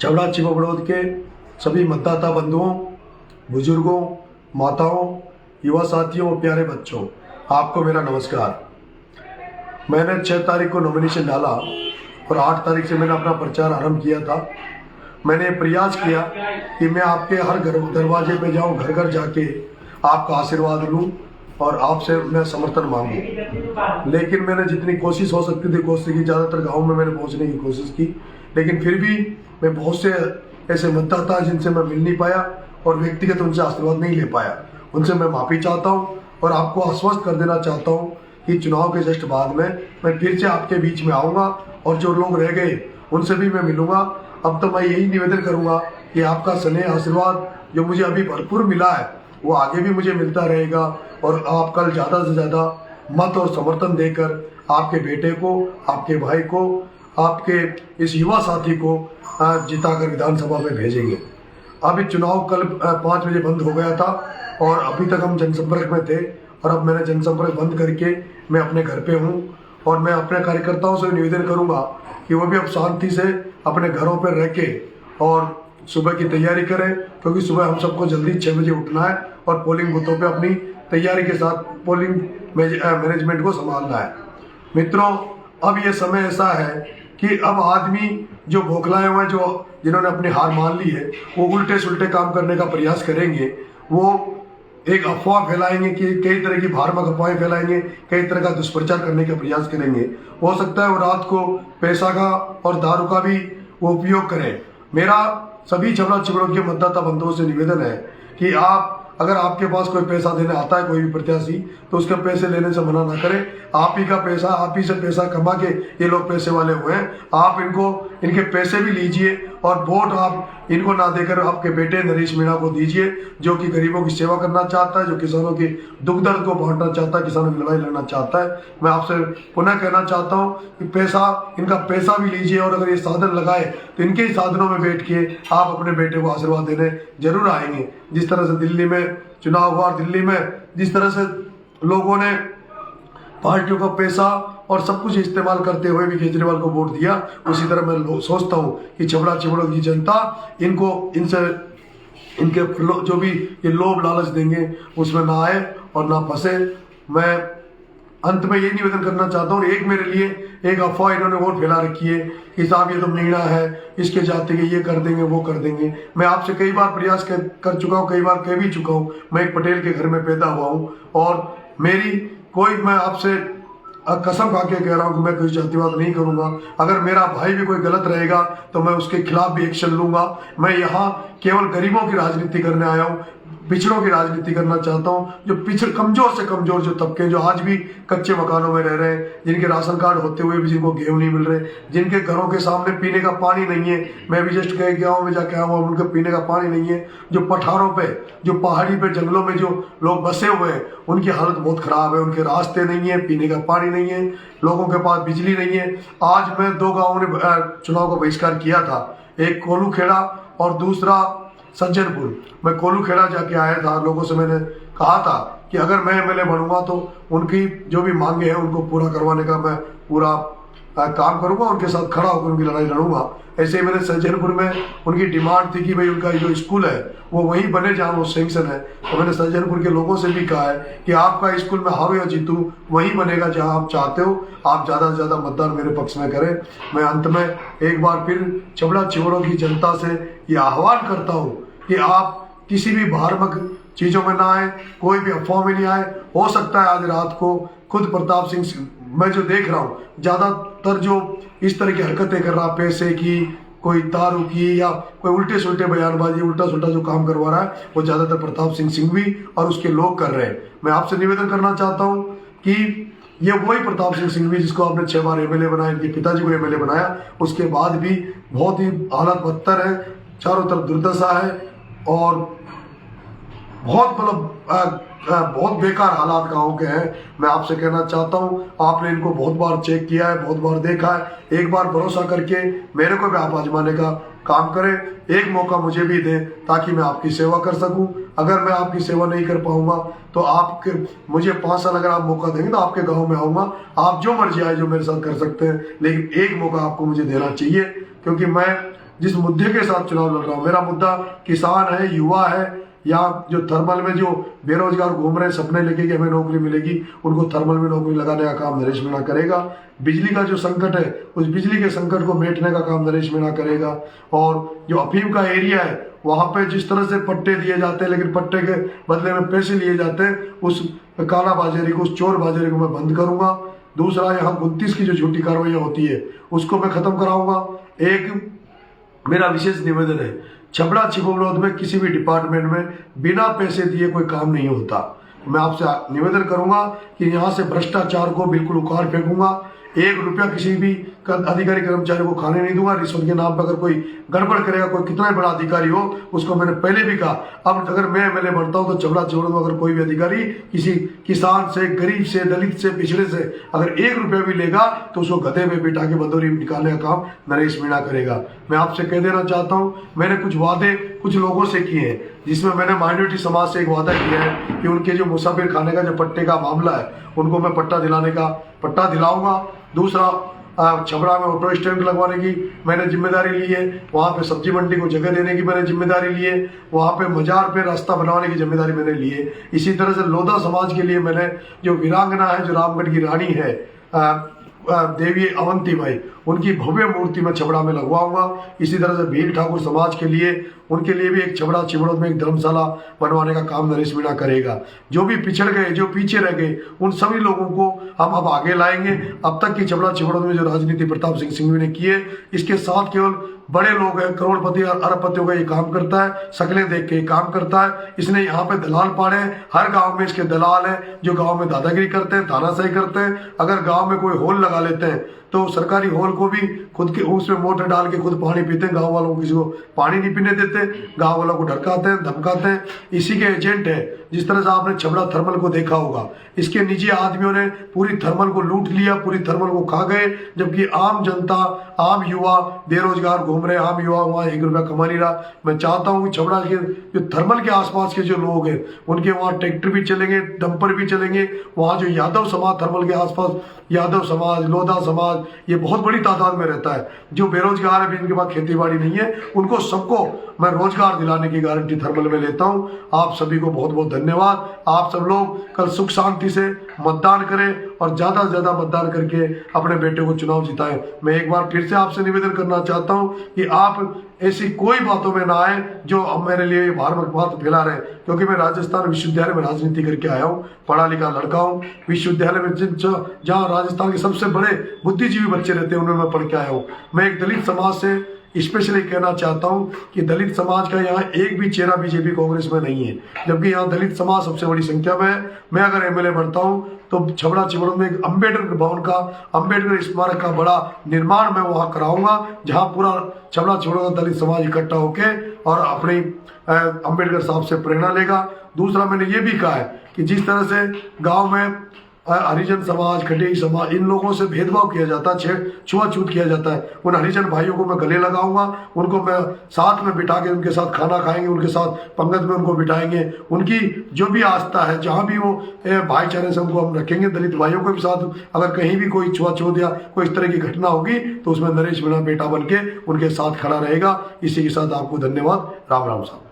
छबड़ा चिमबड़ौद के सभी मतदाता बंधुओं, बुजुर्गों, माताओं, युवा साथियों और प्यारे बच्चों, आपको मेरा नमस्कार। मैंने 6 तारीख को नॉमिनेशन डाला और 8 तारीख से मैंने अपना प्रचार आरंभ किया था। मैंने प्रयास किया कि मैं आपके हर घर दरवाजे पे जाऊं, घर घर जाके आपका आशीर्वाद लूं और आपसे मैं समर्थन मांगूं। लेकिन मैंने जितनी कोशिश हो सकती थी कोशिश की, ज़्यादातर गाँव में मैंने पहुंचने की कोशिश की, लेकिन फिर भी मैं बहुत से ऐसे मतदाता जिनसे मैं मिल नहीं पाया और व्यक्तिगत उनसे आशीर्वाद नहीं ले पाया, उनसे मैं माफ़ी चाहता हूँ और आपको आश्वस्त कर देना चाहता हूँ कि चुनाव के जस्ट बाद में मैं फिर से आपके बीच में आऊँगा और जो लोग रह गए उनसे भी मैं मिलूँगा। अब तो मैं यही निवेदन करूँगा कि आपका स्नेह आशीर्वाद जो मुझे अभी भरपूर मिला है वो आगे भी मुझे मिलता रहेगा और आप कल ज़्यादा से ज़्यादा मत और समर्थन देकर आपके बेटे को, आपके भाई को, आपके इस युवा साथी को जिताकर विधानसभा में भेजेंगे। अभी चुनाव कल 5 बजे बंद हो गया था और अभी तक हम जनसंपर्क में थे और अब मैंने जनसंपर्क बंद करके मैं अपने घर पे हूँ और मैं अपने कार्यकर्ताओं से निवेदन करूँगा कि वो भी अब शांति से अपने घरों पर रह के और सुबह की तैयारी करें, क्योंकि सुबह हम सबको जल्दी 6 बजे उठना है और पोलिंग बूथों पे अपनी तैयारी के साथ पोलिंग मैनेजमेंट को संभालना है। मित्रों, अब ये समय ऐसा है कि अब आदमी जो बौखलाए हुए, जो जिन्होंने अपनी हार मान ली है, वो उल्टे सुल्टे काम करने का प्रयास करेंगे। वो एक अफवाह फैलाएंगे कि कई तरह की भ्रामक अफवाहें फैलाएंगे, कई तरह का दुष्प्रचार करने का प्रयास करेंगे। हो सकता है वो रात को पैसा का और दारू का भी वो उपयोग करें। मेरा सभी छबड़ा चिमबड़ौद के मतदाता बंधुओं से निवेदन है कि आप, अगर आपके पास कोई पैसा देने आता है कोई भी प्रत्याशी, तो उसके पैसे लेने से मना ना करें। आप ही का पैसा, आप ही से पैसा कमा के ये लोग पैसे वाले हुए हैं। आप इनके पैसे भी लीजिए और वोट आप इनको ना देकर आपके बेटे नरेश मीणा को दीजिए, जो कि गरीबों की सेवा करना चाहता है, जो किसानों की दुख दर्द को बांटना चाहता है, किसानों की लड़ाई लड़ना चाहता है। मैं आपसे पुनः कहना चाहता हूँ कि इनका पैसा भी लीजिए और अगर ये साधन लगाए तो इनके ही साधनों में बैठ के आप अपने बेटे को आशीर्वाद देने जरूर आएंगे। जिस तरह से दिल्ली में चुनाव हुआ, दिल्ली में जिस तरह से लोगों ने पार्टियों का पैसा और सब कुछ इस्तेमाल करते हुए भी केजरीवाल को वोट दिया, उसी तरह मैं सोचता हूँ कि छबड़ा चिमबड़ौद की जनता इनके जो भी ये लोभ लालच देंगे उसमें ना आए और ना फंसे। मैं अंत में ये निवेदन करना चाहता हूँ, एक मेरे लिए एक अफवाह इन्होंने वोट फैला रखी है कि साहब ये तो मीणा है, इसके जाते के ये कर देंगे वो कर देंगे। मैं आपसे कई बार प्रयास कर चुका हूँ, कई बार कह भी चुका हूँ। मैं एक पटेल के घर में पैदा हुआ हूँ और मैं आपसे कसम खा के कह रहा हूँ कि मैं कोई जातिवाद नहीं करूंगा। अगर मेरा भाई भी कोई गलत रहेगा तो मैं उसके खिलाफ भी एक्शन लूंगा। मैं यहाँ केवल गरीबों की राजनीति करने आया हूँ, पिछड़ों की राजनीति करना चाहता हूँ। जो कमजोर से कमजोर जो तबके जो आज भी कच्चे मकानों में रह रहे हैं, जिनके राशन कार्ड होते हुए भी जिनको गेहूं नहीं मिल रहे, जिनके घरों के सामने पीने का पानी नहीं है। मैं भी जस्ट गए गाँव में जाके आया हूँ, उनके पीने का पानी नहीं है। जो पठारों पे, जो पहाड़ी पे, जंगलों में जो लोग बसे हुए हैं, उनकी हालत बहुत खराब है। उनके रास्ते नहीं है, पीने का पानी नहीं है, लोगों के पास बिजली नहीं है। आज मैं 2 गाँवों ने चुनाव का बहिष्कार किया था, एक कोलू खेड़ा और दूसरा सज्जनपुर। मैं कोलू खेड़ा जाके आया था, लोगों से मैंने कहा था कि अगर मैं एमएलए बनूंगा तो उनकी जो भी मांगे हैं उनको पूरा करवाने का मैं पूरा काम करूंगा, उनके साथ खड़ा होकर उनकी लड़ाई लड़ूंगा। ऐसे ही मैंने सज्जनपुर में उनकी डिमांड थी कि भाई उनका जो स्कूल है वो वहीं बने जहाँ वो सैंक्शन है। तो मैंने सज्जनपुर के लोगों से भी कहा है कि आपका स्कूल में हारूं या जीतूं वहीं बनेगा जहाँ आप चाहते हो। आप ज़्यादा से ज़्यादा मतदान मेरे पक्ष में करें। मैं अंत में एक बार फिर छबड़ा चिमबड़ौद की जनता से ये आह्वान करता हूँ कि आप किसी भी भ्रामक चीज़ों में ना आए, कोई भी अफवाह में नहीं आए। हो सकता है आज रात को खुद प्रताप सिंह, मैं जो देख रहा हूँ ज़्यादातर जो इस तरह की हरकतें कर रहा, पैसे की, कोई दारू की या कोई उल्टे सुल्टे बयानबाजी, उल्टा सुल्टा जो काम करवा रहा है, वो ज़्यादातर प्रताप सिंह सिंघवी और उसके लोग कर रहे हैं। मैं आपसे निवेदन करना चाहता हूँ कि ये वही प्रताप सिंह सिंघवी जिसको आपने 6 बार एमएलए बनाया, इनके पिताजी को एमएलए बनाया, उसके बाद भी बहुत ही हालत बदतर है, चारों तरफ दुर्दशा है और बहुत मतलब बहुत बेकार हालात गाँव के हैं। मैं आपसे कहना चाहता हूँ, आपने इनको बहुत बार चेक किया है, बहुत बार देखा है, एक बार भरोसा करके मेरे को भी आप आजमाने का काम करें। एक मौका मुझे भी दें ताकि मैं आपकी सेवा कर सकूं। अगर मैं आपकी सेवा नहीं कर पाऊंगा तो आप मुझे 5 साल अगर आप मौका देंगे तो आपके गांव में आऊंगा। आप जो मर्जी आए जो मेरे साथ कर सकते हैं, लेकिन एक मौका आपको मुझे देना चाहिए, क्योंकि मैं जिस मुद्दे के साथ चुनाव लड़ रहा हूँ, मेरा मुद्दा किसान है, युवा है, या जो थर्मल में जो बेरोजगार घूम रहे हैं सपने लेके कि हमें नौकरी मिलेगी, उनको थर्मल में नौकरी लगाने का काम नरेश मीणा करेगा। बिजली का जो संकट है, उस बिजली के संकट को मेटने का काम नरेश मीणा करेगा। और जो अफीम का एरिया है, वहां पे जिस तरह से पट्टे दिए जाते हैं लेकिन पट्टे के बदले में पैसे लिए जाते हैं, उस काला बाजारी को, उस चोर बाजारी को मैं बंद करूंगा। दूसरा, यहाँ 29 की जो झूठी कार्रवाइयां होती है उसको मैं खत्म कराऊंगा। एक मेरा विशेष निवेदन है, छबड़ा छिबौलौद में किसी भी डिपार्टमेंट में बिना पैसे दिए कोई काम नहीं होता। मैं आपसे निवेदन करूंगा कि यहाँ से भ्रष्टाचार को बिल्कुल उखाड़ फेंकूंगा। 1 रुपया किसी भी अधिकारी कर्मचारी को खाने नहीं दूंगा। रिश्वत के नाम पर अगर कोई गड़बड़ करेगा, कोई कितना बड़ा अधिकारी हो, उसको मैंने पहले भी कहा, अब अगर मैं एमएलए बनता हूं तो छबड़ा छिबौलौद में अगर कोई भी अधिकारी किसी किसान से, गरीब से, दलित से, पिछड़े से अगर 1 रुपया भी लेगा तो उसको गधे में बिठा के बंदूरी निकालने का काम नरेश मीणा करेगा। मैं आपसे कह देना चाहता हूँ, मैंने कुछ वादे कुछ लोगों से किए हैं, जिसमें मैंने माइनॉरिटी समाज से एक वादा किया है कि उनके जो मुसाफिर खाने का जो पट्टे का मामला है, उनको मैं पट्टा दिलाऊंगा। दूसरा, छबड़ा में ऑटो स्टैंड लगवाने की मैंने जिम्मेदारी ली है, वहाँ पे सब्जी मंडी को जगह देने की मैंने जिम्मेदारी ली है, वहाँ पे मजार पे रास्ता बनवाने की जिम्मेदारी मैंने ली है। इसी तरह से लोधा समाज के लिए मैंने जो वीरांगना है, जो रामगढ़ की रानी है, देवी अवंती भाई, उनकी भव्य मूर्ति में छबड़ा में लगवाऊंगा। इसी तरह से भील ठाकुर समाज के लिए, उनके लिए भी एक छबड़ा छिबौलौद में एक धर्मशाला बनवाने का काम नरेश मीणा करेगा। जो भी पिछड़ गए, जो पीछे रह गए, उन सभी लोगों को हम अब आगे लाएंगे। अब तक की छबड़ा छिबौलौद में जो राजनीति प्रताप सिंह सिंघवी ने की है, इसके साथ केवल बड़े लोग हैं, करोड़पति और अरबपतियों का ये काम करता है, शक्लें देख के काम करता है। इसने यहाँ पे दलाल पाड़े हैं, हर गांव में इसके दलाल हैं जो गांव में दादागिरी करते हैं, तानाशाही करते हैं। अगर गांव में कोई होल लगा लेते हैं तो सरकारी होल को भी खुद के उसमें मोटर डाल के खुद पानी पीते हैं, गांव वालों को किसी को पानी नहीं पीने देते, गांव वालों को ढड़काते हैं, धमकाते हैं। इसी के एजेंट है। जिस तरह से आपने छबड़ा थर्मल को देखा होगा, इसके निजी आदमियों ने पूरी थर्मल को लूट लिया, पूरी थर्मल को खा गए, जबकि आम जनता, आम युवा बेरोजगार घूम रहे, आम युवा वहाँ 1 रुपया कमा नहीं रहा। मैं चाहता हूँ कि छबड़ा के जो थर्मल के आसपास के जो लोग हैं, उनके वहाँ ट्रैक्टर भी चलेंगे, डंपर भी चलेंगे। वहाँ जो यादव समाज थर्मल के आसपास, यादव समाज, लोधा समाज, ये बहुत बड़ी तादाद में रहता है। जो बेरोजगार है, जिनके पास खेती बाड़ी नहीं है, उनको सबको मैं रोजगार दिलाने की गारंटी थर्मल में लेता हूं। आप सभी को बहुत बहुत धन्यवाद। आप सब लोग कल सुख शांति से मतदान करें और ज्यादा से ज्यादा मतदान करके अपने बेटे को चुनाव जिताएं। मैं एक बार फिर से आपसे निवेदन करना चाहता हूं कि आप ऐसी कोई बातों में ना आए जो अब मेरे लिए बात फैला रहे, क्योंकि मैं राजस्थान विश्वविद्यालय में राजनीति करके आया हूँ, पढ़ा लिखा लड़का हूँ। विश्वविद्यालय में जहाँ राजस्थान के सबसे बड़े बुद्धिजीवी बच्चे रहते हैं, उनमें मैं पढ़ के आया हूँ। मैं एक दलित समाज से स्पेशली कहना चाहता हूं कि दलित समाज का यहाँ एक भी चेहरा बीजेपी कांग्रेस में नहीं है, जबकि यहाँ दलित समाज सबसे बड़ी संख्या में है। मैं अगर एमएलए बनता हूं तो छबड़ा छिबौलौद में एक अम्बेडकर भवन का, अम्बेडकर स्मारक का बड़ा निर्माण मैं वहां कराऊंगा, जहां पूरा छबड़ा छिबौलौद दलित समाज इकट्ठा होके और अपनी अम्बेडकर साहब से प्रेरणा लेगा। दूसरा, मैंने ये भी कहा है कि जिस तरह से गाँव में हरिजन समाज, खटेई समाज, इन लोगों से भेदभाव किया जाता है, छुआछूत किया जाता है, उन हरिजन भाइयों को मैं गले लगाऊंगा। उनको मैं साथ में बिठा के उनके साथ खाना खाएंगे, उनके साथ पंगत में उनको बिठाएंगे। उनकी जो भी आस्था है, जहां भी वो भाईचारे से उनको हम रखेंगे। दलित भाइयों के साथ अगर कहीं भी कोई छुआछूत या कोई इस तरह की घटना होगी तो उसमें नरेश मीणा बेटा बन के उनके साथ खड़ा रहेगा। इसी के साथ आपको धन्यवाद। राम राम साहब।